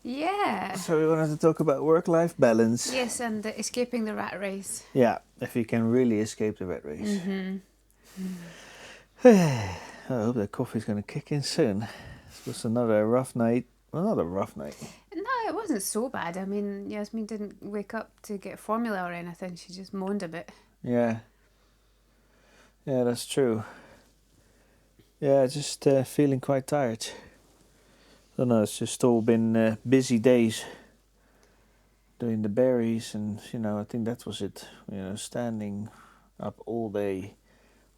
Yeah. So we wanted to talk about work-life balance. Yes, and escaping the rat race. Yeah, if you can really escape the rat race. Mm-hmm. I hope that coffee's going to kick in soon. This was another rough night. Well, not a rough night. No, it wasn't so bad. I mean, Yasmin didn't wake up to get formula or anything. She just moaned a bit. Yeah. Yeah, that's true. Yeah, just feeling quite tired. I don't know, it's just all been busy days. Doing the berries and, I think that was it. Standing up all day,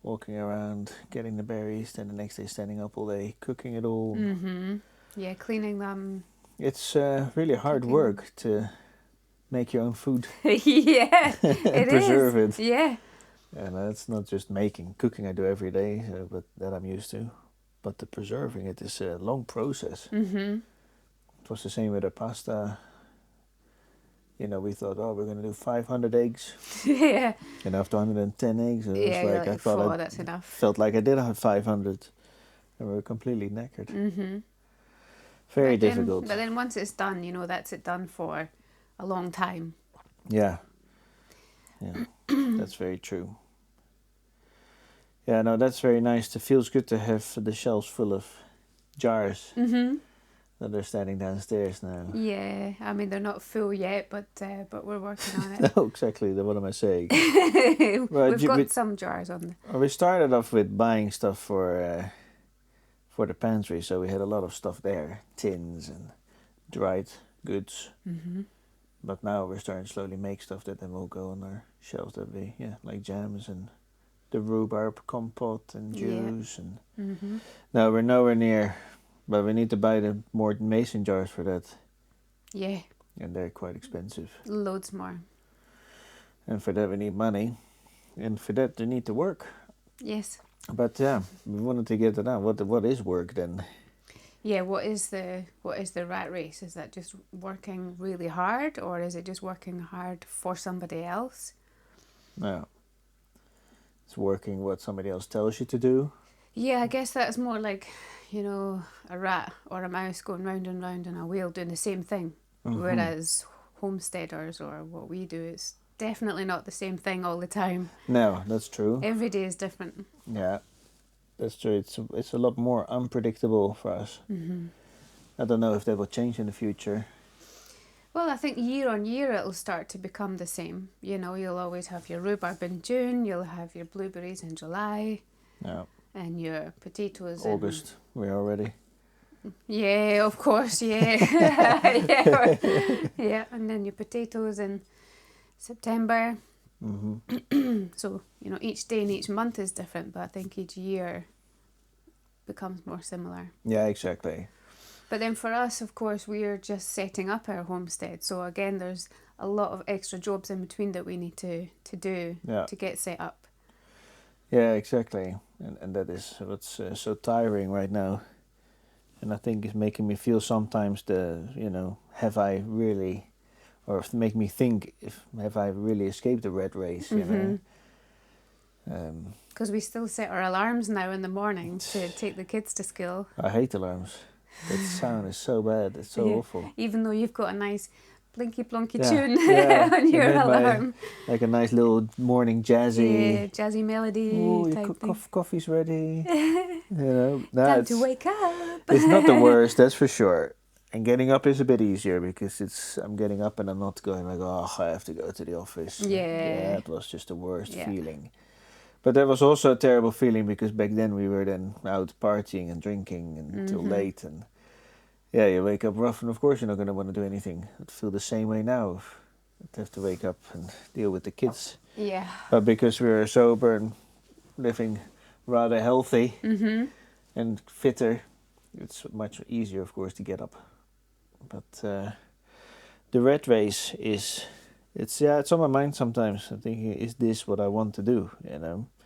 walking around, getting the berries, then the next day standing up all day, cooking it all. Mm-hmm. Yeah, cleaning them. It's really hard Cooking work to make your own food yeah, and preserve it. Yeah. And it's not just making. Cooking I do every day, but that I'm used to. But the preserving it is a long process. Mm-hmm. It was the same with the pasta. We thought, we're going to do 500 eggs. yeah. And after 110 eggs, it was Yeah, like I thought that's enough. Felt like I did have 500. And we were completely knackered. Mm-hmm. Very difficult. But then once it's done, that's it done for a long time. Yeah. Yeah, that's very true. Yeah, no, that's very nice. It feels good to have the shelves full of jars Mm-hmm. that are standing downstairs now. Yeah, I mean, they're not full yet, but we're working on it. No, exactly. What am I saying? We've got some jars on there. We started off with buying stuff for the pantry, so we had a lot of stuff there, tins and dried goods. Mm-hmm. But now we're starting to slowly make stuff that then will go on our shelves that we, like jams and the rhubarb compote and juice. Yeah. And Mm-hmm. no, we're nowhere near, but we need to buy the more mason jars for that. Yeah. And they're quite expensive. Loads more. And for that we need money. And for that we need to work. Yes. But yeah, we wanted to get it out. What is work then? Yeah, what is the rat race? Is that just working really hard, or is it just working hard for somebody else? No. It's working what somebody else tells you to do. Yeah, I guess that's more like, a rat or a mouse going round and round in a wheel doing the same thing. Mm-hmm. Whereas homesteaders or what we do, it's definitely not the same thing all the time. No, that's true. Every day is different. Yeah, that's true. It's a lot more unpredictable for us. Mm-hmm. I don't know if that will change in the future. Well, I think year on year it'll start to become the same. You'll always have your rhubarb in June, you'll have your blueberries in July. Yeah. And your potatoes August, we're already. Yeah, of course, yeah. yeah, and then your potatoes in September. Mm-hmm. So, each day and each month is different, but I think each year becomes more similar. Yeah, exactly. But then for us, of course, we're just setting up our homestead. So again, there's a lot of extra jobs in between that we need to do to get set up. Yeah, exactly. And that is what's so tiring right now. And I think it's making me feel sometimes have I really, or make me think, have I really escaped the rat race, Mm-hmm. Because we still set our alarms now in the morning to take the kids to school. I hate alarms. That sound is so bad. It's so awful. Even though you've got a nice blinky plonky tune on your alarm. Like a nice little morning jazzy. Yeah, jazzy melody. Oh, your coffee's ready. Time to wake up. It's not the worst, that's for sure. And getting up is a bit easier because I'm getting up and I'm not going like, I have to go to the office. Yeah. It was just the worst feeling. But that was also a terrible feeling because back then we were then out partying and drinking until late. And you wake up rough and of course you're not going to want to do anything. I feel the same way now. I have to wake up and deal with the kids. Yeah. But because we were sober and living rather healthy and fitter, it's much easier, of course, to get up. But the rat race it's on my mind sometimes. I'm thinking, is this what I want to do?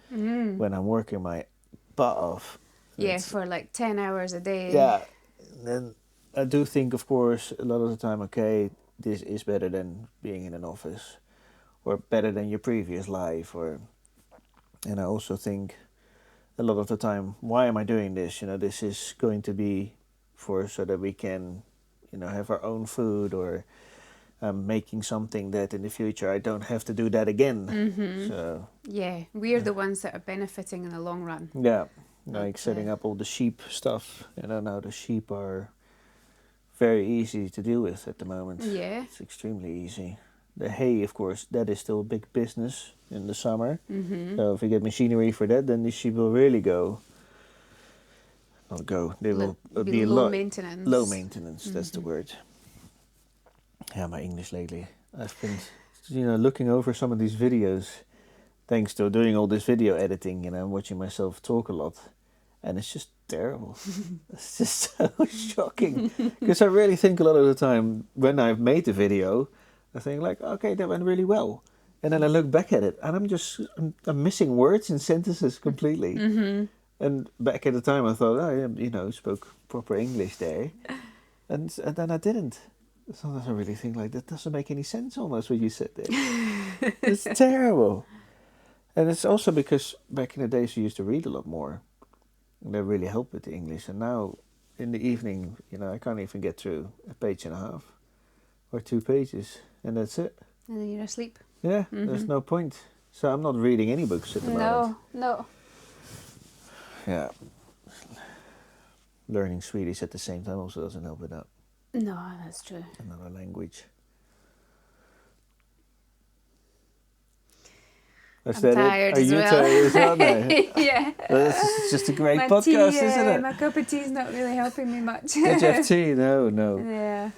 When I'm working my butt off. Yeah, for like 10 hours a day. Yeah, and then I do think, of course, a lot of the time, okay, this is better than being in an office, or better than your previous life, and I also think a lot of the time, why am I doing this? This is going to be so that we can, have our own food, or making something that in the future I don't have to do that again. Mm-hmm. So yeah, we're the ones that are benefiting in the long run. yeah, Not like setting up all the sheep stuff. Now the sheep are very easy to deal with at the moment. Yeah. It's extremely easy. The hay, of course, that is still a big business in the summer. Mm-hmm. So if you get machinery for that, then the sheep will really go. Not go. They will be a low lot maintenance. low maintenance. That's the word. Yeah, my English lately. I've been, looking over some of these videos, thanks to doing all this video editing. I'm watching myself talk a lot, and it's just terrible. It's just so shocking. Because I really think a lot of the time when I've made the video, I think like, okay, that went really well. And then I look back at it, and I'm missing words and sentences completely. Mm-hmm. And back at the time, I thought, oh, yeah, spoke proper English there. And then I didn't. Sometimes I really think like, that doesn't make any sense almost what you said there. It's terrible. And it's also because back in the days we used to read a lot more. And that really helped with the English. And now in the evening, I can't even get through a page and a half or 2 pages. And that's it. And then you're asleep. Yeah, there's no point. So I'm not reading any books at the moment. No. Yeah. Learning Swedish at the same time also doesn't help with that. No, that's true. Another language. Is I'm that tired it? Are as you well. tired as well now? Yeah. Well, this is just a great My podcast, tea, isn't it? My cup of tea is not really helping me much. Did you have tea? No. Yeah.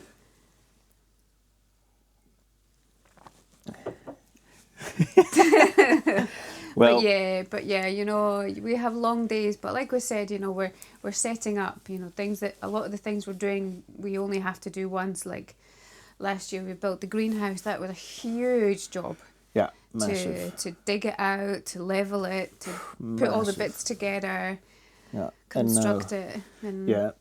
Well, but yeah, we have long days, but like we said, we're setting up, things that a lot of the things we're doing, we only have to do once. Like last year we built the greenhouse. That was a huge job. yeah, massive. To dig it out, to level it, to put all the bits together, Yeah. construct it, and Yeah.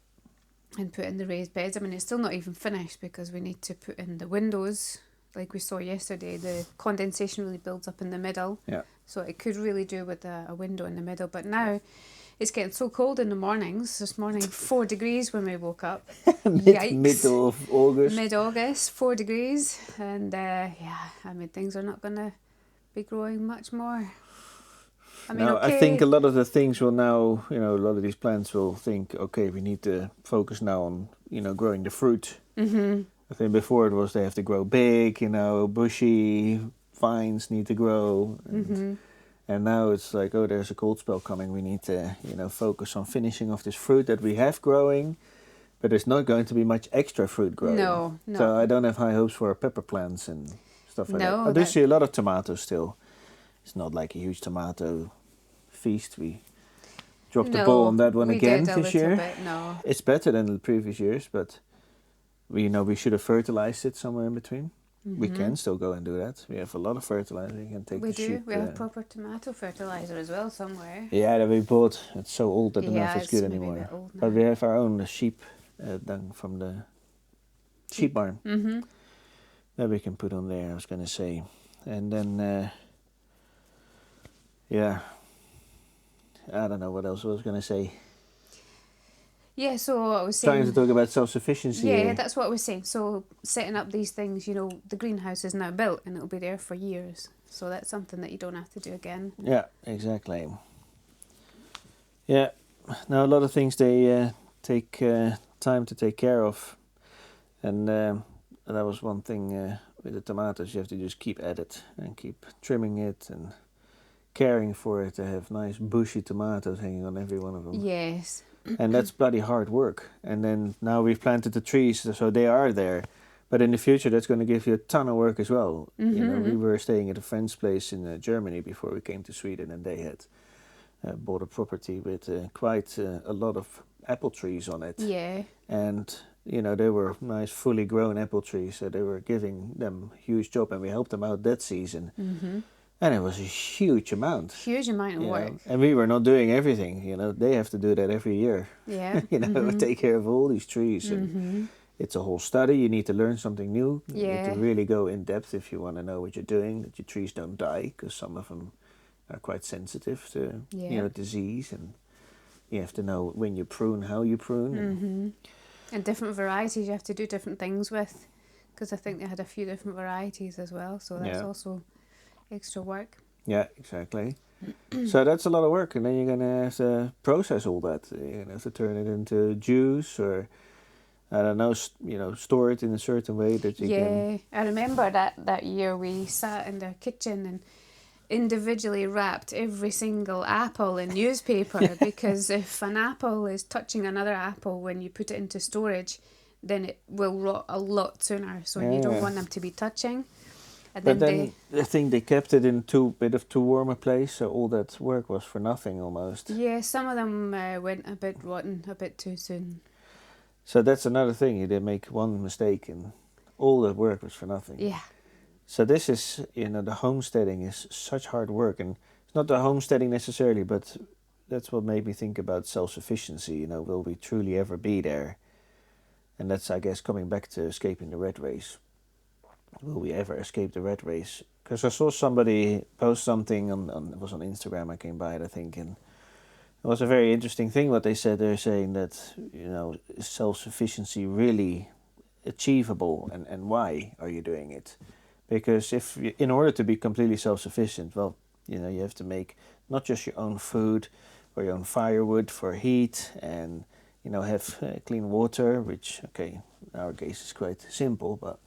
and put in the raised beds. I mean, it's still not even finished because we need to put in the windows. Like we saw yesterday, the condensation really builds up in the middle. Yeah. So it could really do with a window in the middle. But now it's getting so cold in the mornings. This morning, 4 degrees when we woke up. Yikes. Middle of August. Mid-August, 4 degrees. And things are not going to be growing much more. I think a lot of the things will now, a lot of these plants will think, okay, we need to focus now on, growing the fruit. Mm-hmm. I think before it was they have to grow big, bushy, vines need to grow. And now it's like, oh, there's a cold spell coming. We need to, focus on finishing off this fruit that we have growing. But there's not going to be much extra fruit growing. No. So I don't have high hopes for our pepper plants and stuff like that. I do that- see a lot of tomatoes still. It's not like a huge tomato feast. We dropped the ball on that one again this year. Bit, no. It's better than the previous years, but we should have fertilized it somewhere in between. Mm-hmm. We can still go and do that. We have a lot of fertilizer. You can take We the do. sheep. We have proper tomato fertilizer as well somewhere. Yeah, that we bought. It's so old. I don't know if it's it's good maybe a anymore. bit old But now. we have our own sheep done from the sheep barn. Mm-hmm. That we can put on there, I was going to say. And then, I don't know what else I was going to say. Yeah, so I was saying... Trying to talk about self-sufficiency. Yeah, that's what I was saying. So setting up these things, the greenhouse is now built and it'll be there for years. So that's something that you don't have to do again. Yeah, exactly. Yeah, now a lot of things they take time to take care of. And that was one thing with the tomatoes. You have to just keep at it and keep trimming it and caring for it to have nice bushy tomatoes hanging on every one of them. Yes. And that's bloody hard work. And then now we've planted the trees, so they are there. But in the future, that's going to give you a ton of work as well. Mm-hmm. We were staying at a friend's place in Germany before we came to Sweden, and they had bought a property with quite a lot of apple trees on it. Yeah. And, they were nice, fully grown apple trees, so they were giving them a huge job, and we helped them out that season. Mm-hmm. And it was a huge amount. Huge amount of work. And we were not doing everything. They have to do that every year. Yeah. Take care of all these trees. And Mm-hmm. it's a whole study. You need to learn something new. You need Yeah. to really go in depth if you want to know what you're doing, that your trees don't die, because some of them are quite sensitive to, disease. And you have to know when you prune, how you prune. Mm-hmm. And different varieties you have to do different things with, because I think they had a few different varieties as well, so that's also extra work. Yeah, exactly. So that's a lot of work, and then you're gonna have to process all that. You're gonna have to turn it into juice, or I don't know, store it in a certain way that you can. Yeah, I remember that year we sat in the kitchen and individually wrapped every single apple in newspaper because if an apple is touching another apple when you put it into storage, then it will rot a lot sooner. So you don't want them to be touching. And But then I think they kept it in too warm a place, so all that work was for nothing almost. Yeah, some of them went a bit rotten a bit too soon. So that's another thing. You did make one mistake, and all that work was for nothing. Yeah. So this is, the homesteading is such hard work, and it's not the homesteading necessarily, but that's what made me think about self-sufficiency. Will we truly ever be there? And that's, I guess, coming back to escaping the rat race. Will we ever escape the rat race? Because I saw somebody post something it was on Instagram. I came by it, I think, and it was a very interesting thing what they said. They're saying that, is self-sufficiency really achievable, and why are you doing it? Because in order to be completely self-sufficient, well, you have to make not just your own food or your own firewood for heat, and have clean water, which, okay, in our case is quite simple, but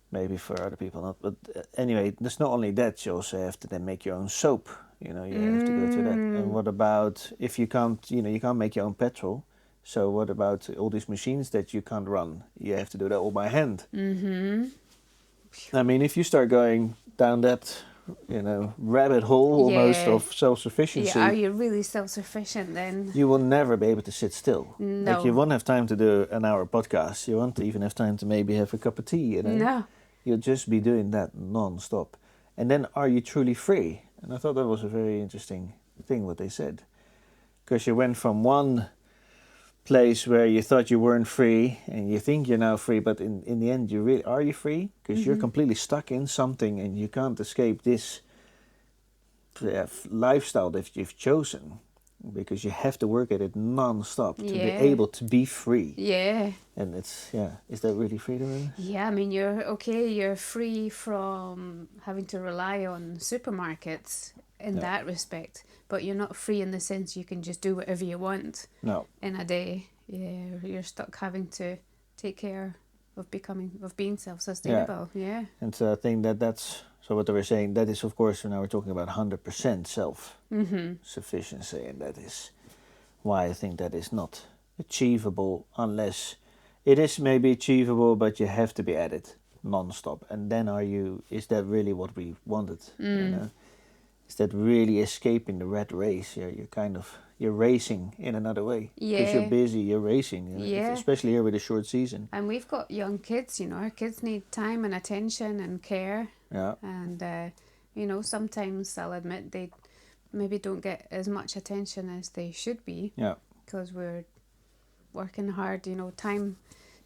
maybe for other people not. But anyway, there's not only that, you also have to then make your own soap. You have to go to that. And what about if you can't, you can't make your own petrol? So what about all these machines that you can't run? You have to do that all by hand. Mm-hmm. I mean, if you start going down that, rabbit hole almost of self-sufficiency. Yeah, are you really self-sufficient then? You will never be able to sit still. No. Like, you won't have time to do an hour podcast. You won't even have time to maybe have a cup of tea, No. You'll just be doing that non-stop. And then are you truly free? And I thought that was a very interesting thing what they said. Because you went from one place where you thought you weren't free and you think you're now free, but in the end, are you free? Because you're completely stuck in something and you can't escape this lifestyle that you've chosen, because you have to work at it non-stop to be able to be free. Yeah. And it's, is that really freedom? Yeah, I mean, you're free from having to rely on supermarkets in that respect, but you're not free in the sense you can just do whatever you want in a day. Yeah, you're stuck having to take care of being self-sustainable. Yeah. And so I think that's what they were saying. That is, of course, now we're talking about 100% self-sufficiency, and that is why I think that is not achievable unless it is maybe achievable, but you have to be at it non-stop. And then is that really what we wanted? Is that really escaping the rat race? You're racing in another way. Because you're busy, you're racing. Especially here with a short season. And we've got young kids, our kids need time and attention and care. Yeah. And, sometimes I'll admit they maybe don't get as much attention as they should be. Yeah. Because we're working hard, time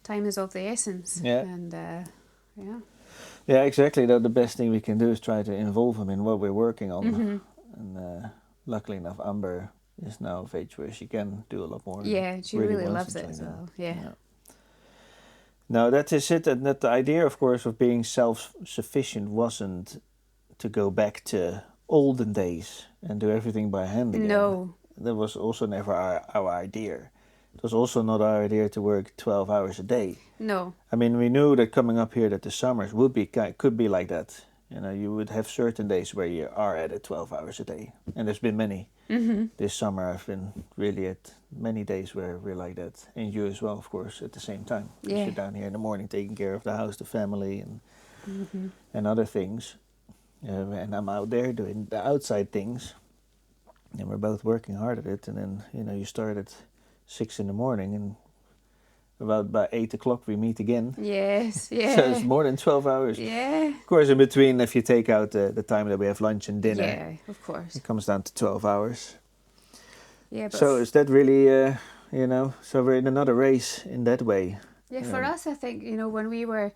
is of the essence. Yeah. And, Yeah, exactly. The best thing we can do is try to involve them in what we're working on. And luckily enough, Amber is now of age where she can do a lot more. Yeah, she really loves it as well. Yeah. No, that is it. And that the idea, of course, of being self-sufficient wasn't to go back to olden days and do everything by hand again. No. That was also never our idea. It was also not our idea to work 12 hours a day. No. I mean, we knew that coming up here that the summers could be like that. You would have certain days where you are at it 12 hours a day. And there's been many. This summer I've been really at many days where we're like that. And you as well, of course, at the same time. Yeah. You're down here in the morning taking care of the house, the family, and other things. And I'm out there doing the outside things. And we're both working hard at it. And then, you start at 6 a.m. and by 8 o'clock we meet again. Yes, yeah. So it's more than 12 hours. Yeah. Of course, in between, if you take out the time that we have lunch and dinner, yeah, of course, it comes down to 12 hours. Yeah. But so is that really, so we're in another race in that way. Yeah, for us, I think, when we were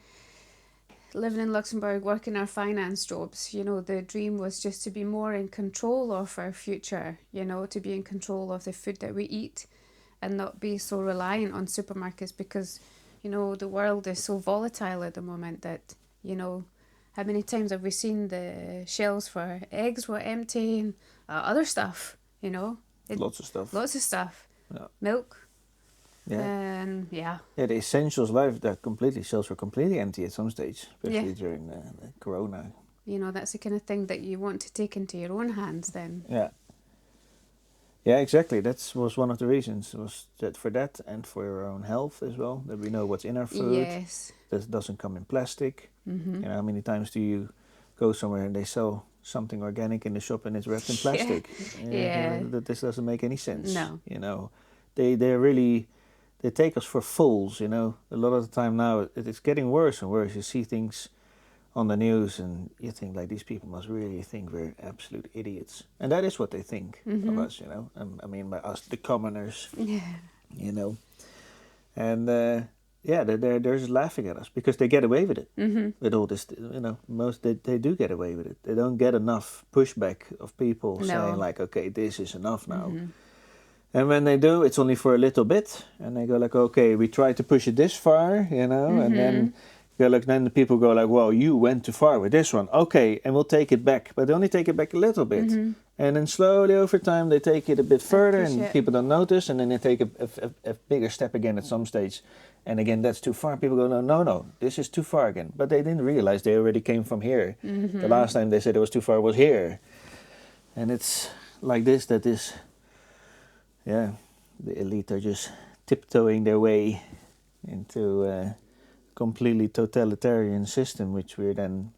living in Luxembourg, working our finance jobs, the dream was just to be more in control of our future, to be in control of the food that we eat. and not be so reliant on supermarkets, because, you know, the world is so volatile at the moment that, you know, how many times have we seen the shelves for eggs were empty and other stuff, you know? Lots of stuff. Lots of stuff. Yeah. Milk. Yeah. And Yeah, the essentials life, shelves were completely empty at some stage, especially during the Corona. You know, that's the kind of thing that you want to take into your own hands then. Yeah. Yeah, exactly. That was one of the reasons, was that for that and for your own health as well, that we know what's in our food. Yes. That doesn't come in plastic. Mm-hmm. You know, how many times do you go somewhere and they sell something organic in the shop and it's wrapped in plastic? Yeah. You know, that this doesn't make any sense. No. You know, they take us for fools, you know. A lot of the time now it's getting worse and worse. You see things on the news and you think like, these people must really think we're absolute idiots. And that is what they think of us, you know. I mean, by us, the commoners, you know. And they're just laughing at us because they get away with it. With all this, you know, they do get away with it. They don't get enough pushback of people saying like, okay, this is enough now. And when they do, it's only for a little bit, and they go like, okay, we try to push it this far, you know, and then then the people go like, well, you went too far with this one, okay, and we'll take it back, but they only take it back a little bit, and then slowly over time they take it a bit further, and people don't notice, and then they take a bigger step again at some stage, and again that's too far. People go, no, this is too far again, but they didn't realize they already came from here. The last time they said it was too far was here, and it's like this, that is. Yeah, the elite are just tiptoeing their way into a completely totalitarian system, which we're then,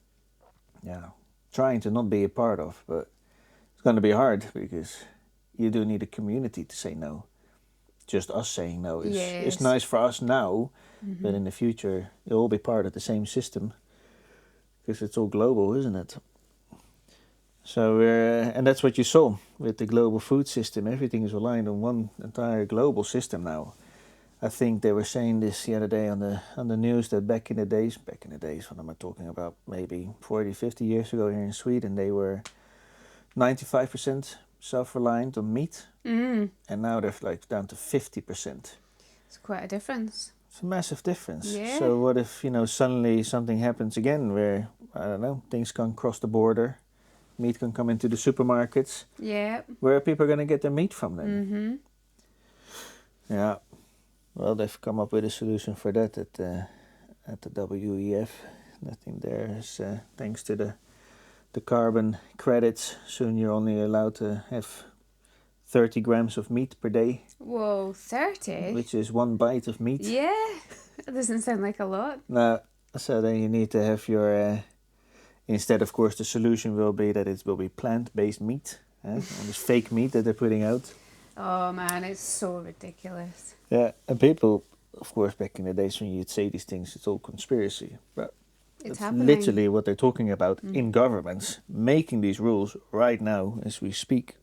trying to not be a part of. But it's going to be hard because you do need a community to say no. Just us saying no is nice for us now, but in the future you'll all be part of the same system because it's all global, isn't it? So, and that's what you saw with the global food system. Everything is reliant on one entire global system now. I think they were saying this the other day on the news that back in the days, what am I talking about, maybe 40, 50 years ago here in Sweden, they were 95% self-reliant on meat. And now they're like down to 50%. It's quite a difference. It's a massive difference. Yeah. So what if, you know, suddenly something happens again where, I don't know, things can cross the border. Meat can come into the supermarkets. Yeah. Where are people going to get their meat from then? Yeah. Well, they've come up with a solution for that at the WEF. I think there's, thanks to the carbon credits, soon you're only allowed to have 30 grams of meat per day. Whoa, 30? Which is one bite of meat. Yeah. That doesn't sound like a lot. No. So then you need to have your... Instead, of course, the solution will be that it will be plant-based meat, all this fake meat that they're putting out. Oh man, it's so ridiculous. Yeah, and people, of course, back in the days when you'd say these things, it's all conspiracy. But it's literally what they're talking about in governments, making these rules right now as we speak.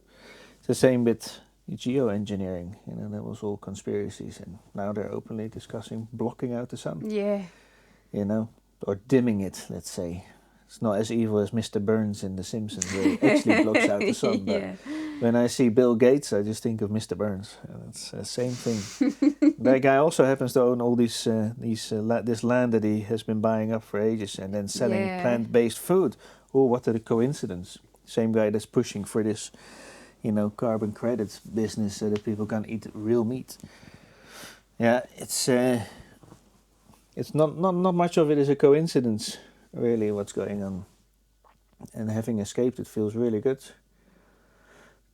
It's the same with geoengineering, you know, that was all conspiracies, and now they're openly discussing blocking out the sun. Yeah. You know, or dimming it, let's say. It's not as evil as Mr. Burns in The Simpsons, where he actually blocks out the sun. But when I see Bill Gates, I just think of Mr. Burns. And it's the same thing. That guy also happens to own all this land that he has been buying up for ages and then selling plant-based food. Oh, what a coincidence. Same guy that's pushing for this, you know, carbon credits business so that people can eat real meat. Yeah, it's not much of it is a coincidence. Really what's going on, and having escaped it feels really good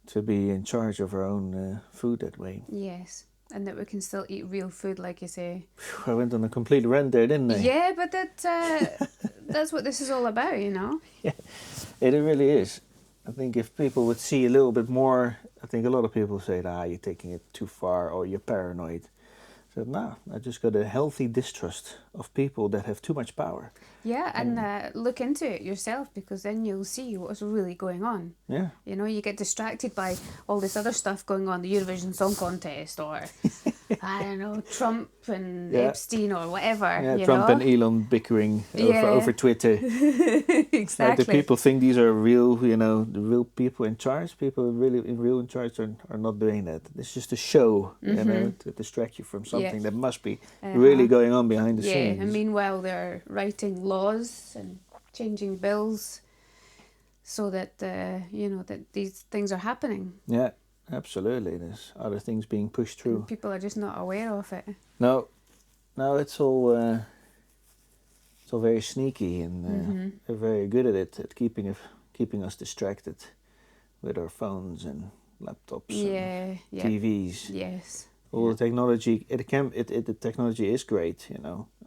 to be in charge of our own food that way. Yes, and that we can still eat real food, like you say. I went on a complete rant there, didn't I? Yeah, but that's what this is all about, you know. Yeah, it really is. I think if people would see a little bit more, I think a lot of people say, you're taking it too far or you're paranoid. So no, I just got a healthy distrust of people that have too much power. Yeah, and look into it yourself, because then you'll see what's really going on. Yeah. You know, you get distracted by all this other stuff going on, the Eurovision Song Contest, or, I don't know, Trump and Yeah. Epstein or whatever. Yeah, you Trump know? and Elon bickering Yeah. over Twitter. Exactly. Like the people think these are real, the real people in charge. People really real in charge are not doing that. It's just a show, to distract you from something that must be really going on behind the scenes. And meanwhile they're writing laws and changing bills so that that these things are happening. Yeah, absolutely. There's other things being pushed through. And people are just not aware of it. No, it's all very sneaky, and they're very good at it, at keeping us distracted with our phones and laptops and TVs. Yes. All the technology, the technology is great,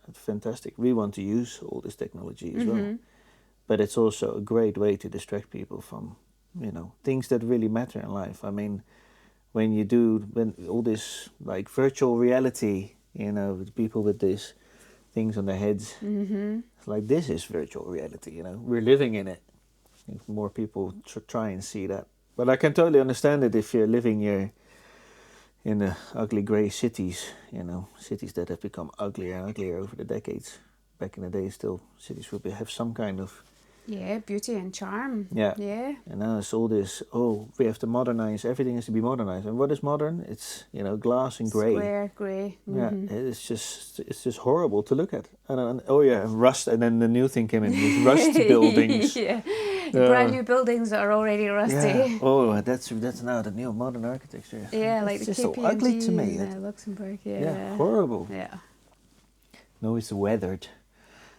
it's fantastic. We want to use all this technology as well, but it's also a great way to distract people from, things that really matter in life. I mean, when all this like virtual reality, with people with these things on their heads, it's like, this is virtual reality, we're living in it. If more people try and see that. But I can totally understand it if you're living in the ugly grey cities, cities that have become uglier and uglier over the decades. Back in the day, still, cities would have some kind of... beauty and charm. Yeah. Yeah. And now it's all this, we have to modernize, everything has to be modernized. And what is modern? It's, glass and grey. Square, grey. Yeah, it's just horrible to look at. And rust, and then the new thing came in, these rust buildings. Brand new buildings that are already rusty. Yeah. Oh, that's now the new modern architecture. Yeah, like it's the just so KPMG ugly to me. in Luxembourg. Yeah, horrible. Yeah. No, it's weathered.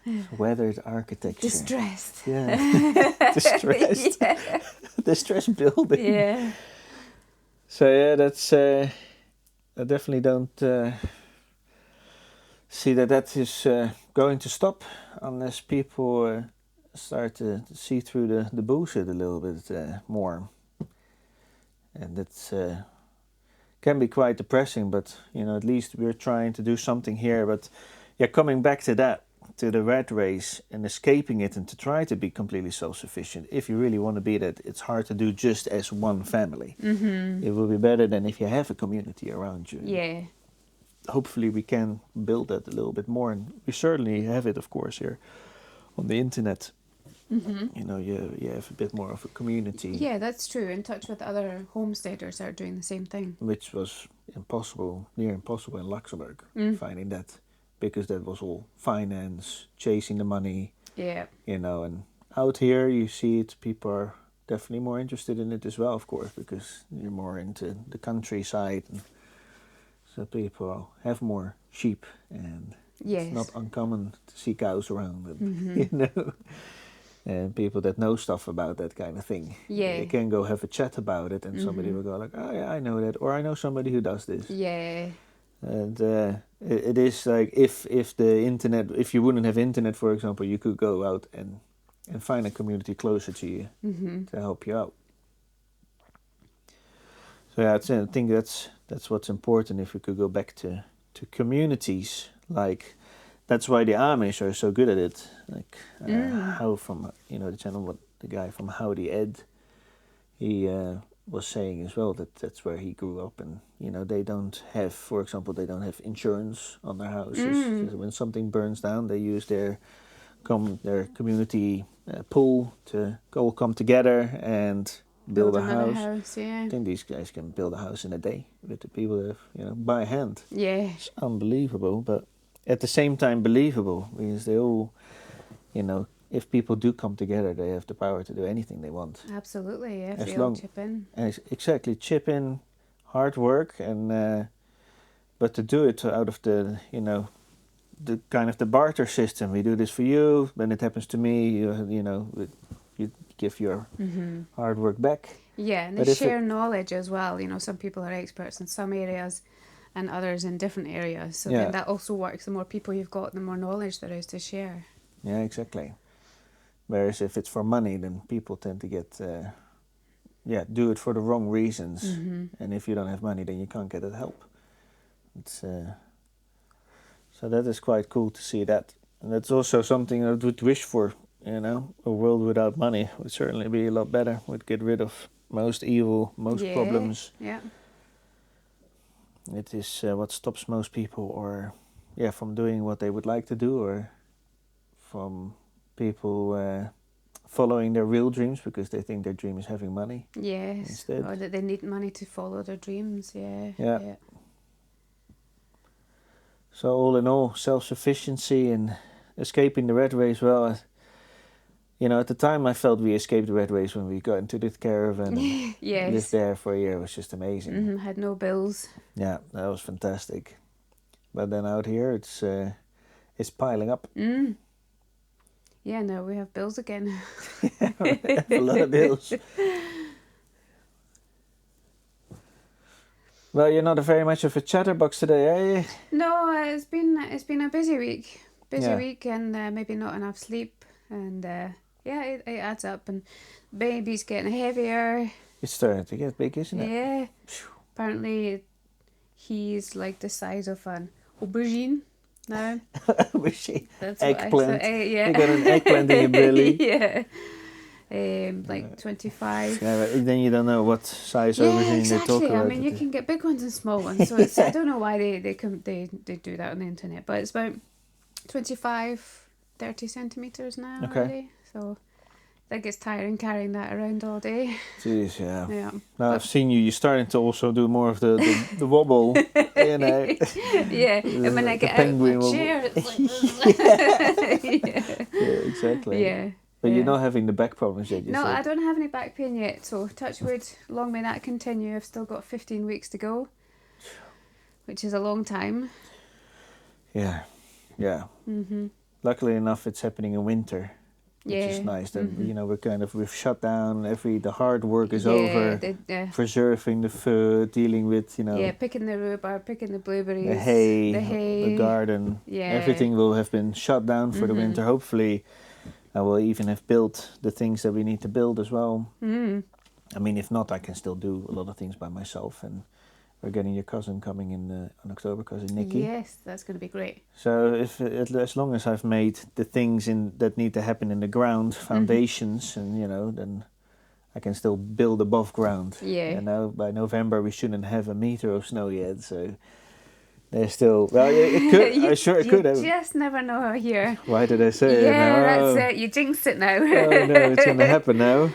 It's weathered architecture. Distressed. Yeah. Distressed. Distressed building. Yeah. So yeah, that's I definitely don't see that is going to stop unless people start to see through the bullshit a little bit more. And that's can be quite depressing, but at least we're trying to do something here. But coming back to that, to the rat race and escaping it, and to try to be completely self-sufficient. If you really want to be that, it's hard to do just as one family. It will be better than if you have a community around you. Yeah. Hopefully we can build that a little bit more, and we certainly have it, of course, here on the internet. You have a bit more of a community. Yeah, that's true. In touch with other homesteaders that are doing the same thing. Which was near impossible in Luxembourg, finding that, because that was all finance, chasing the money. Yeah. And out here you see it, people are definitely more interested in it as well, of course, because you're more into the countryside. And so people have more sheep, and it's not uncommon to see cows around, and, and people that know stuff about that kind of thing. Yeah. You can go have a chat about it, and somebody will go like, oh yeah, I know that, or I know somebody who does this. Yeah. And it is like, if you wouldn't have internet, for example, you could go out and find a community closer to you to help you out. So yeah, I think that's what's important. If we could go back to communities, like, that's why the Amish are so good at it. Like how from the channel, what the guy from Howdy Ed, he was saying as well, that's where he grew up, and they don't have, for example, insurance on their houses. So when something burns down, they use their community pool to all come together and build a house. Yeah. I think these guys can build a house in a day with the people that have, by hand. Yeah. It's unbelievable, but at the same time believable, because they all, if people do come together, they have the power to do anything they want. Absolutely, yeah. If they all chip in. Exactly, chip in, hard work, and but to do it out of the the kind of the barter system. We do this for you, then it happens to me. You give your hard work back. Yeah, and they share knowledge as well. Some people are experts in some areas, and others in different areas. So then that also works. The more people you've got, the more knowledge there is to share. Yeah, exactly. Whereas if it's for money, then people tend to get, do it for the wrong reasons. And if you don't have money, then you can't get that help. It's so that is quite cool to see that. And that's also something I would wish for. A world without money would certainly be a lot better. Would get rid of most evil, most problems. Yeah. It is what stops most people, or from doing what they would like to do, or from people following their real dreams because they think their dream is having money. Yes. Instead. Or that they need money to follow their dreams. Yeah. Yeah. So all in all, self-sufficiency and escaping the rat race. Well, at the time I felt we escaped the rat race when we got into the caravan and Yes. lived there for a year. It was just amazing. Mm-hmm. Had no bills. Yeah, that was fantastic. But then out here, it's piling up. Mm. Yeah, now we have bills again. Yeah, we have a lot of bills. Well, you're not very much of a chatterbox today, are you? No, it's been a busy week. Yeah. Week, and maybe not enough sleep, and it adds up. And baby's getting heavier. It's starting to get big, isn't it? Yeah. Apparently, he's like the size of an aubergine now. Aubergine. That's Eggplant. What I said. Yeah. You got an eggplant in your belly. Yeah. Like 25. Yeah, but then you don't know what size Yeah, aubergine exactly. they talk about. I mean, you can get big ones and small ones. So it's, I don't know why they do that on the internet, but it's about 25, 30 centimeters now. Okay. Already. So that gets tiring carrying that around all day. Jeez, yeah. Yeah. Now I've seen you're starting to also do more of the wobble, Yeah, and when I get out of my chair, it's like Yeah, exactly. Yeah. But you're not having the back problems yet, you No, said. I don't have any back pain yet, so touch wood, long may that continue. I've still got 15 weeks to go, which is a long time. Yeah. Mm-hmm. Luckily enough, it's happening in winter, which is nice. That we've shut down. The hard work is over. Preserving the food, dealing with picking the rhubarb, picking the blueberries, the hay, the garden. Yeah, everything will have been shut down for the winter. Hopefully, I will even have built the things that we need to build as well. Mm. I mean, if not, I can still do a lot of things by myself. And we're getting your cousin coming in on October, cousin Nikki. Yes, that's going to be great. So as long as I've made the things that need to happen in the ground, foundations, and then I can still build above ground. Yeah. By November we shouldn't have a meter of snow yet, so there's still. Well, it could. I'm sure it could have. You just never know here. Why did I say it? Yeah, that's it. You jinxed it now. Oh no, it's gonna happen now.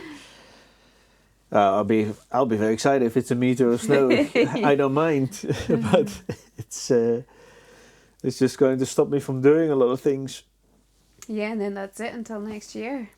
I'll be very excited if it's a meter of snow. I don't mind, but it's just going to stop me from doing a lot of things. Yeah, and then that's it until next year.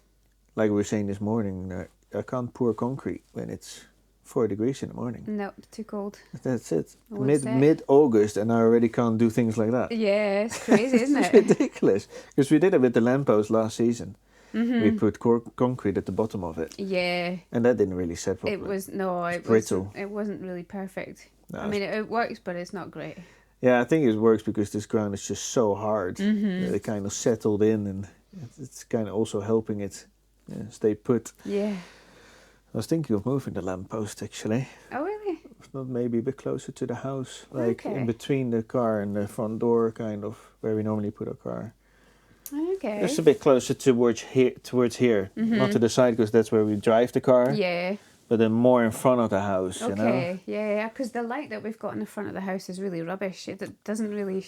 Like we were saying this morning, I can't pour concrete when it's 4 degrees in the morning. No, too cold. That's it. Mid-August, and I already can't do things like that. Yeah, it's crazy, isn't it? It's ridiculous. Because we did it with the lamppost last season. Mm-hmm. We put concrete at the bottom of it. Yeah. And that didn't really set properly. It brittle. It wasn't really perfect. No, I mean, it works, but it's not great. Yeah, I think it works because this ground is just so hard. Mm-hmm. That it kind of settled in, and it's kind of also helping it stay put. Yeah. I was thinking of moving the lamppost, actually. Oh, really? Not maybe a bit closer to the house, like in between the car and the front door, kind of, where we normally put our car. Okay. Just a bit closer towards here, not to the side, because that's where we drive the car. Yeah. But then more in front of the house, Okay, yeah, because the light that we've got in the front of the house is really rubbish. It doesn't really,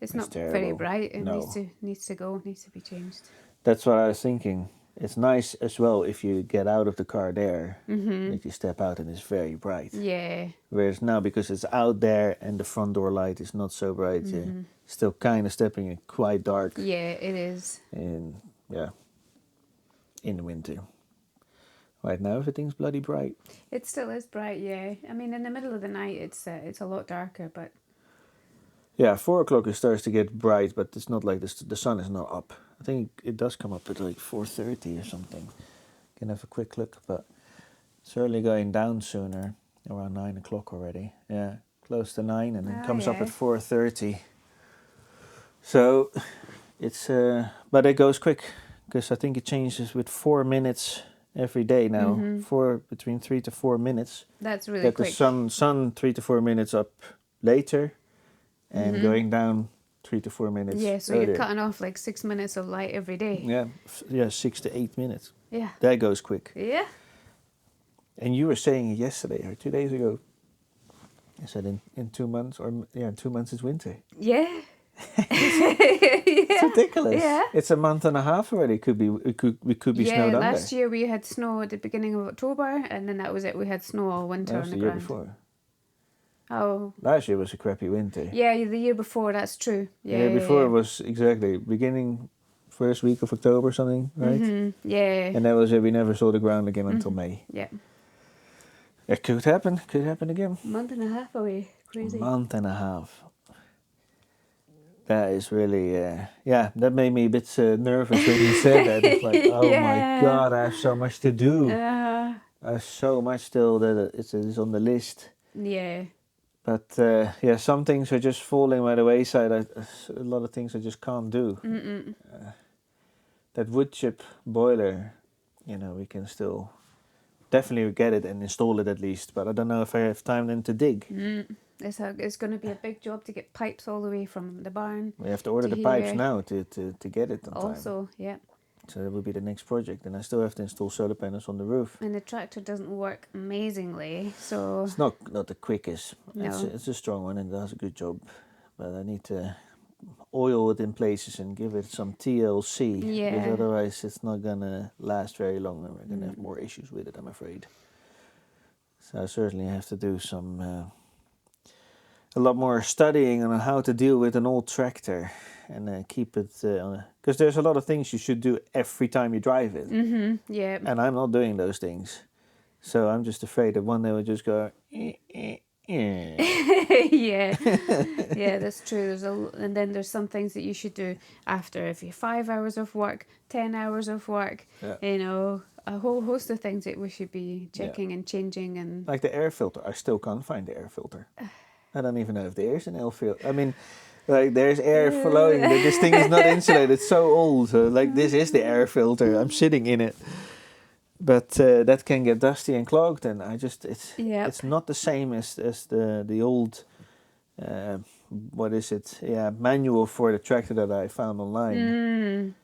it's not terrible. very bright. It No. needs to be changed. That's what I was thinking. It's nice as well if you get out of the car there, that you step out and it's very bright. Yeah. Whereas now, because it's out there and the front door light is not so bright, you're still kind of stepping in quite dark. Yeah, it is. In the winter. Right now, everything's bloody bright. It still is bright, yeah. I mean, in the middle of the night, it's a lot darker, but... Yeah, 4 o'clock it starts to get bright, but it's not like the sun is not up. I think it does come up at like 4:30 or something. Can have a quick look, but it's certainly going down sooner, around 9 o'clock already. Yeah, close to 9, and then comes up at 4:30. So it's but it goes quick, because I think it changes with 4 minutes every day now. Between 3 to 4 minutes. That's really quick. The sun 3 to 4 minutes up later, and going down 3 to 4 minutes. Yeah, so earlier. you're cutting off like 6 minutes of light every day. Yeah, 6 to 8 minutes. Yeah. That goes quick. Yeah. And you were saying it yesterday or 2 days ago. I said in 2 months, in 2 months it's winter. Yeah. It's ridiculous. Yeah. It's a month and a half already. We could be snowed under. Last year we had snow at the beginning of October, and then that was it. We had snow all winter That on was the the year ground. before. Oh. Last year was a crappy winter. Yeah, the year before, that's true. The year before it was exactly beginning first week of October or something, right? Mm-hmm. Yeah. And that was it. We never saw the ground again until May. Yeah. It could happen. Could happen again. Month and a half away. Crazy. Month and a half. That is really, that made me a bit nervous when you said that. It's like, oh my God, I have so much to do. I have so much still that it's on the list. Yeah. But some things are just falling by the wayside. A lot of things I just can't do. That wood chip boiler, we can still definitely get it and install it at least. But I don't know if I have time then to dig. It's going to be a big job to get pipes all the way from the barn. We have to order the pipes now to get it on time. Also, yeah. So that will be the next project, and I still have to install solar panels on the roof. And the tractor doesn't work amazingly, so it's not the quickest. No. It's a strong one and it does a good job, but I need to oil it in places and give it some TLC. Yeah. Because otherwise it's not gonna last very long, and we're gonna have more issues with it, I'm afraid. So I certainly have to do a lot more studying on how to deal with an old tractor and keep it because there's a lot of things you should do every time you drive it. Yeah. And I'm not doing those things, so I'm just afraid that one day we'll just go. Yeah, that's true. And then there's some things that you should do after, if you 5 hours of work, 10 hours of work. Yeah. A whole host of things that we should be checking and changing and. Like the air filter, I still can't find the air filter. I don't even know if there's an air filter. I mean, like there's air flowing, but this thing is not insulated. It's so old. So like this is the air filter. I'm sitting in it, but that can get dusty and clogged, and it's not the same as the old what is it? Yeah, manual for the tractor that I found online.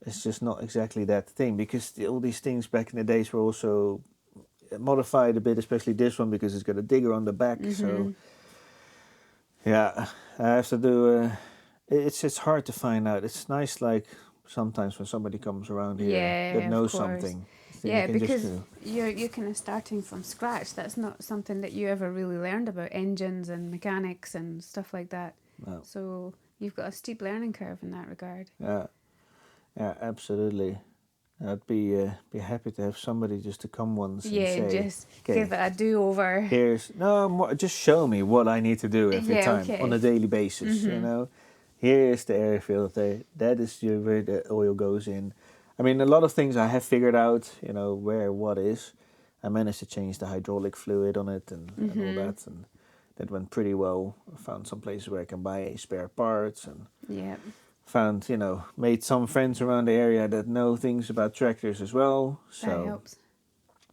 It's just not exactly that thing, because all these things back in the days were also modified a bit, especially this one because it's got a digger on the back. So yeah, I have to do. It's hard to find out. It's nice, like sometimes when somebody comes around here that knows something. Yeah, because you're kind of starting from scratch. That's not something that you ever really learned about, engines and mechanics and stuff like that. No. So you've got a steep learning curve in that regard. Yeah, absolutely. I'd be happy to have somebody just to come once and say, just give it a do-over. Just show me what I need to do every time on a daily basis, Here's the air filter, that is where the oil goes in. I mean, a lot of things I have figured out, where what is. I managed to change the hydraulic fluid on it and all that, and that went pretty well. I found some places where I can buy spare parts and... Yeah. Found, made some friends around the area that know things about tractors as well. So, that helps.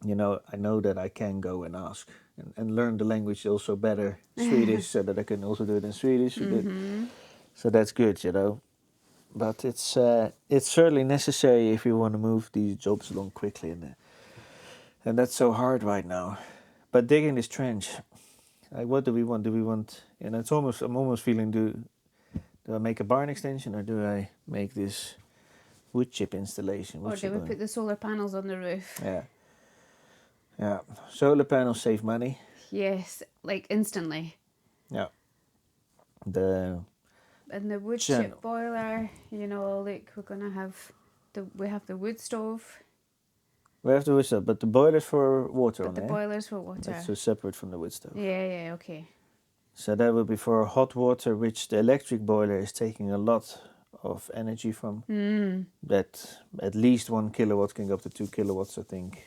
I know that I can go and ask and learn the language also better, Swedish, so that I can also do it in Swedish. So that's good, But it's certainly necessary if you want to move these jobs along quickly. And that's so hard right now. But digging this trench, like what do we want? Do we want, I'm almost feeling, do I make a barn extension or do I make this wood chip installation? Or do we put the solar panels on the roof? Yeah. Solar panels save money. Yes, like instantly. Yeah. And the wood chip boiler, like we're gonna have we have the wood stove. We have the wood stove, but the boiler's for water But the boiler's for water. That's so separate from the wood stove. Yeah, okay. So that will be for hot water, which the electric boiler is taking a lot of energy from. That at least 1 kilowatt can go up to 2 kilowatts, I think,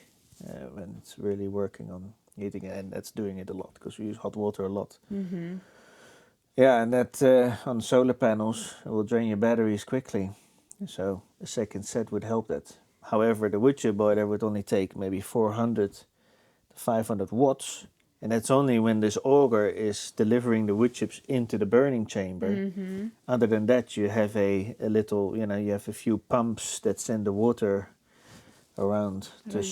when it's really working on heating it, and that's doing it a lot because we use hot water a lot. Yeah, and that on solar panels it will drain your batteries quickly. So a second set would help that. However, the wood chip boiler would only take maybe 400 to 500 watts. And that's only when this auger is delivering the wood chips into the burning chamber. Other than that, you have a little, you have a few pumps that send the water around to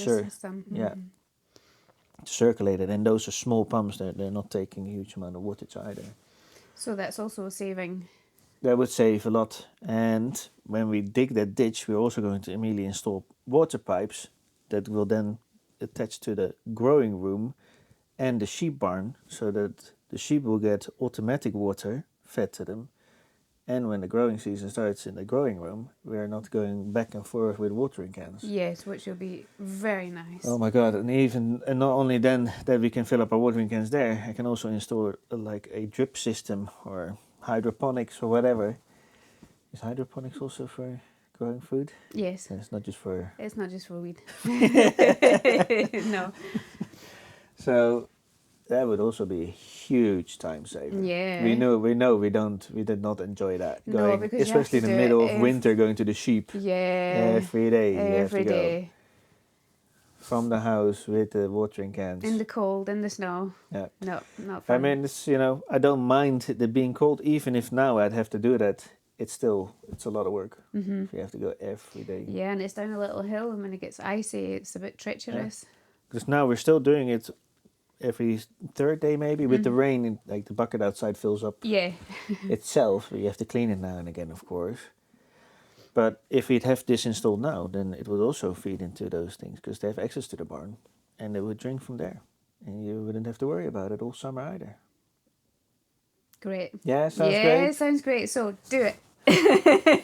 circulate it. And those are small pumps, they're not taking a huge amount of wattage either. So that's also saving that would save a lot. And when we dig that ditch, we're also going to immediately install water pipes that will then attach to the growing room and the sheep barn, so that the sheep will get automatic water fed to them. And when the growing season starts in the growing room, we're not going back and forth with watering cans. Yes, which will be very nice. Oh my God! And not only then that we can fill up our watering cans there, I can also install like a drip system or hydroponics or whatever. Is hydroponics also for growing food? Yes. It's not just for. It's not just for weed. No. So that would also be a huge time saver. Yeah. We did not enjoy that. No, Going, because you have especially to in the do middle it of winter, going to the sheep Yeah. every day. You have to Every go day. from the house with the watering cans. In the cold, in the snow. Yeah. No, not fun. I mean, it's, I don't mind it being cold, even if now I'd have to do that. It's a lot of work. Mm-hmm. If you have to go every day. Yeah, and it's down a little hill, and when it gets icy, it's a bit treacherous. Because now we're still doing it every third day maybe with the Mm-hmm. rain, and like the bucket outside fills up Yeah. itself. You have to clean it now and again, of course. But if we'd have this installed now, then it would also feed into those things, because they have access to the barn, and they would drink from there, and you wouldn't have to worry about it all summer either. Great. Yeah, sounds yeah, great. sounds great. So do it.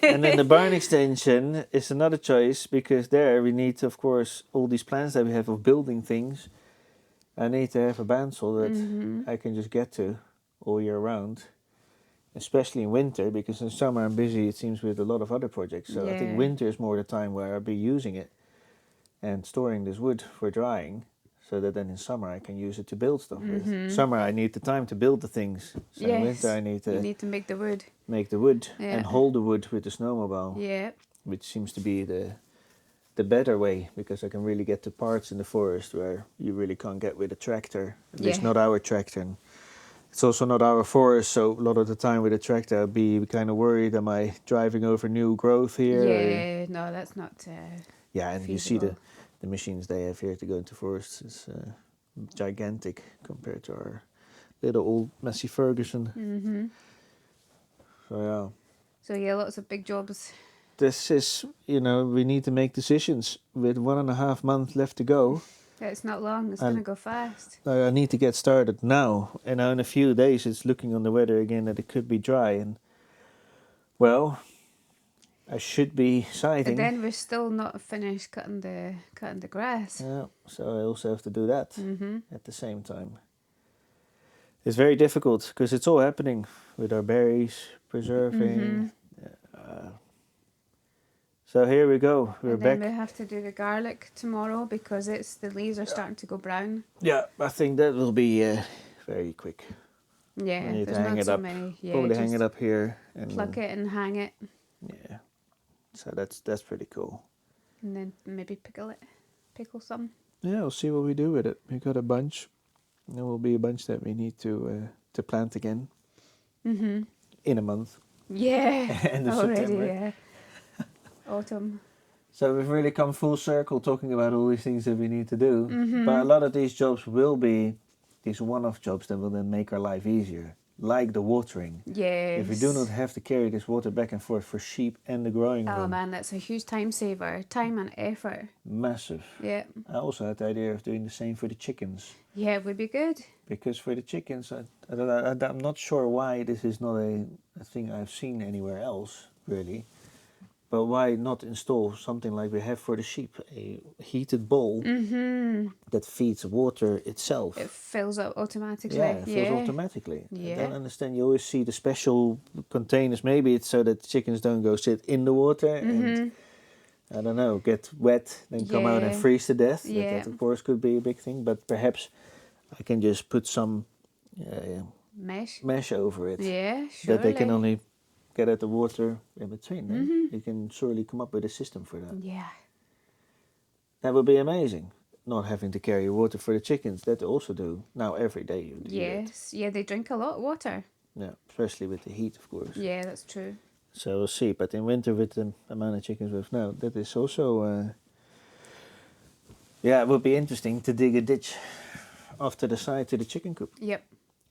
And then the barn extension is another choice, because there we need, of course, all these plans that we have of building things. I need to have a bandsaw that Mm-hmm. I can just get to all year round, especially in winter, because in summer I'm busy, it seems, with a lot of other projects. So I think Yeah. winter is more the time where I'll be using it and storing this wood for drying, so that then in summer I can use it to build stuff with. Mhm. Summer I need the time to build the things. So in Yes. winter I need to You need to make the wood. make the wood Yeah. and hold the wood with the snowmobile, Yeah. which seems to be the better way, because I can really get to parts in the forest where you really can't get with a tractor. At least Yeah. not our tractor. And it's also not our forest, so a lot of the time with a tractor I'd be kind of worried, am I driving over new growth here? Yeah. No, that's not. Yeah, and you see feasible. the machines they have here to go into forests is gigantic compared to our little old Massey Ferguson. Mm-hmm. So yeah. So yeah, lots of big jobs. This is, we need to make decisions with 1.5 months left to go. It's not long. It's And- gonna go fast. I need to get started now. And now in a few days, it's looking on the weather again that it could be dry. And, well, I should be But scything. then we're still not finished cutting the grass. Yeah, so I also have to do that Mm-hmm. at the same time. It's very difficult because it's all happening with our berries, preserving. Mm-hmm. So here we go. We're And then back. we have to do the garlic tomorrow because the leaves are starting to go brown. Yeah, I think that will be very quick. Yeah, I need to there's hang not it so up. many. Yeah, Probably hang just it up here. And pluck it and hang it, Yeah. So that's pretty cool. and then maybe pickle some. Yeah, we'll see what we do with it. We got a bunch. There will be a bunch that we need to plant again Mm-hmm. in a month. Yeah, End of already. September. Yeah, autumn. So we've really come full circle talking about all these things that we need to do. Mm-hmm. But a lot of these jobs will be these one-off jobs that will then make our life easier. Like the watering. Yes. If we do not have to carry this water back and forth for sheep and the growing Oh room. man, that's a huge time saver, time and effort. Massive. Yeah, I also had the idea of doing the same for the chickens. yeah, it would be good. Because for the chickens, I'm not sure why this is not a thing I've seen anywhere else, really. But why not install something like we have for the sheep, a heated bowl Mm-hmm. that feeds water itself? It fills up automatically. Yeah, it fills automatically. I Yeah. don't understand. You always see the special containers. Maybe it's so that chickens don't go sit in the water and, Mm-hmm. I don't know, get wet, then come out and Yeah. freeze to death. Yeah. That, of course, could be a big thing. But perhaps I can just put some Mesh. over it. Yeah, surely. That they can only get at the water in between. Then Mhm. you can surely come up with a system for that. Yeah. That would be amazing. Not having to carry water for the chickens. That they also do now every day. You do that. Yes. Yeah, they drink a lot of water. Yeah, especially with the heat, of course. Yeah, that's true. So we'll see. But in winter, with the amount of chickens we have now, that is also. It would be interesting to dig a ditch off to the side to the chicken coop. Yep.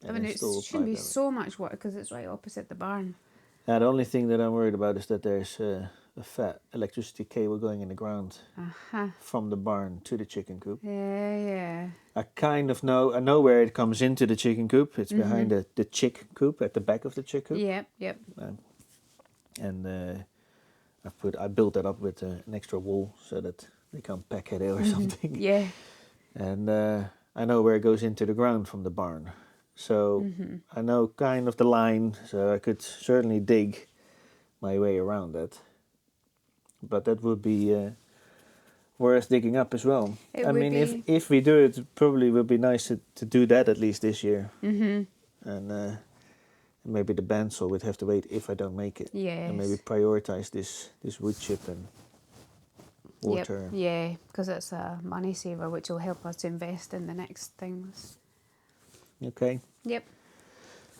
I and mean, it install a shouldn't be pipe so much water because it's right opposite the barn. The only thing that I'm worried about is that there's a fat electricity cable going in the ground from the barn to the chicken coop. Yeah. I kind of know. I know where it comes into the chicken coop. It's behind the chick coop at the back of the chick coop. Yep. And I built that up with an extra wall so that they can't peck at it or something. Yeah. And I know where it goes into the ground from the barn. So I know kind of the line, so I could certainly dig my way around that. But that would be worth digging up as well. I mean, if we do it, it probably would be nice to do that at least this year. And maybe the bandsaw would have to wait if I don't make it. Yes. And maybe prioritize this wood chip and water. Yep. Yeah, because it's a money saver, which will help us invest in the next things. Okay. Yep.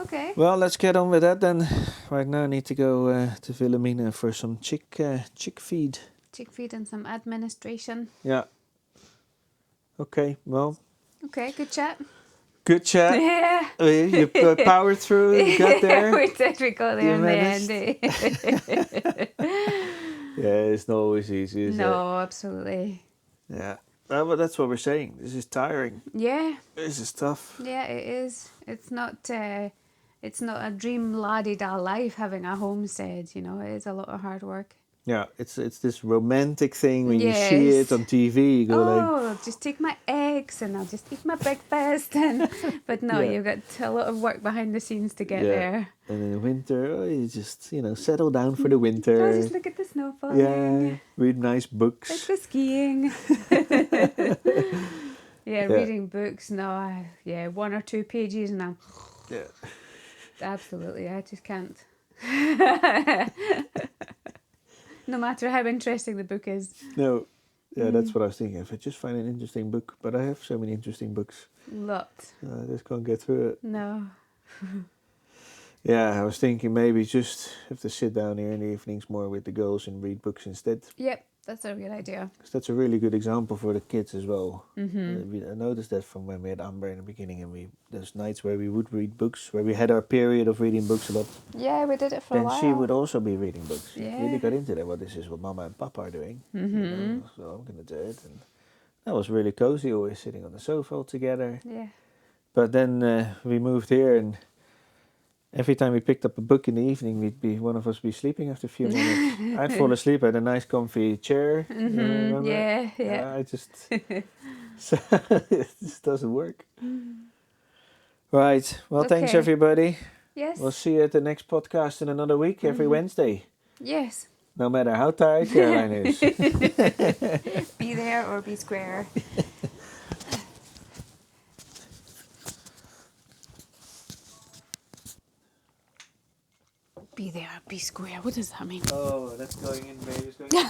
Okay. Well, let's get on with that then. Right now I need to go to Wilhelmina for some chick feed. Chick feed and some administration. Yeah. Okay, well. Okay, good chat. Good chat. Yeah. You powered through, you got there. We got there in the end. Yeah, it's not always easy, is it? No, absolutely. Yeah. Well, that's what we're saying. This is tiring. Yeah. This is tough. Yeah, it is. It's not a dream la-di-da life having a homestead, you know. It is a lot of hard work. Yeah, it's this romantic thing when you see it on TV. You go like, just take my eggs and I'll just eat my breakfast. But no, you've got a lot of work behind the scenes to get there. And in the winter, you just, settle down for the winter. Just look at the snow falling. Yeah, read nice books. Like the skiing. Reading books, no, 1 or 2 pages and I'm... Yeah. Absolutely, I just can't. No matter how interesting the book is. No, that's what I was thinking. If I just find an interesting book, but I have so many interesting books. Lots. I just can't get through it. No. Yeah, I was thinking maybe just have to sit down here in the evenings more with the girls and read books instead. Yep, that's a good idea. Because that's a really good example for the kids as well. I noticed that from when we had Amber in the beginning, and those nights where we would read books, where we had our period of reading books a lot. Yeah, we did it for a while. Then she would also be reading books. Yeah. She really got into that. Well, this is what Mama and Papa are doing. So I'm going to do it. And that was really cozy, always sitting on the sofa all together. Yeah. But then we moved here, and every time we picked up a book in the evening, one of us be sleeping after a few minutes. I'd fall asleep at a nice comfy chair. Yeah. I just... so it just doesn't work. Right. Well, thanks everybody. Yes. We'll see you at the next podcast in another week, every Wednesday. Yes. No matter how tired Caroline is. Be there or be square. Be there, be square. What does that mean? Oh, that's going in, baby. It's going in.